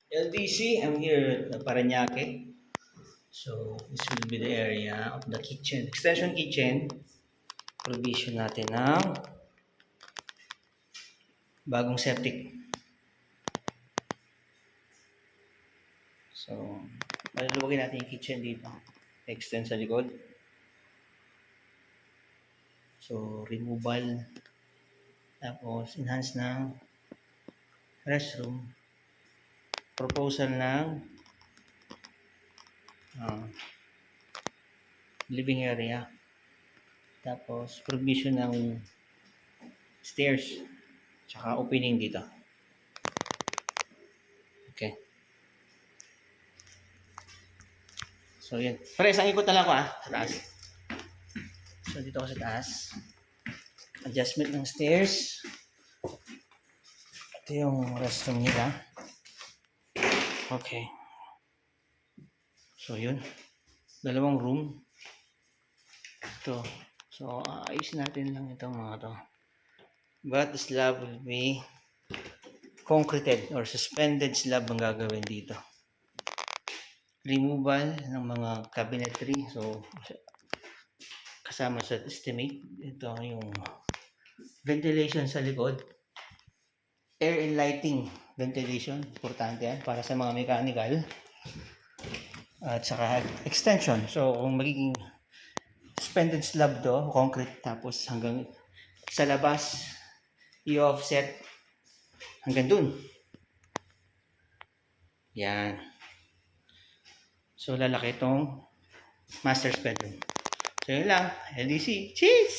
LDC, I'm here at Parañaque. So, this will be the area of the kitchen. Extension kitchen. Provision natin ng bagong septic. So, maluluwagin natin yung kitchen dito. Extend sa likod. So, removal. Tapos, enhance ng restroom. Proposal ng living area. Tapos, provision ng stairs. Tsaka opening dito. Okay. So, yun. Pare, isang ikot na lang ako sa taas. So, dito ako sa taas. Adjustment ng stairs. Ito yung restroom nila. Okay. So, yun. Dalawang room. Ito. So, ayusin natin lang itong mga to. But the slab will be concreted or suspended slab ang gagawin dito. Removal ng mga cabinetry. So, kasama sa estimate. Ito yung ventilation sa likod. Air and lighting ventilation. Importante yan para sa mga mechanical. At saka extension. So, kung magiging suspended slab to, concrete, tapos hanggang sa labas, i-offset hanggang dun. Yan. So, lalaki itong master's bedroom. So, yun lang. LDC. Cheers!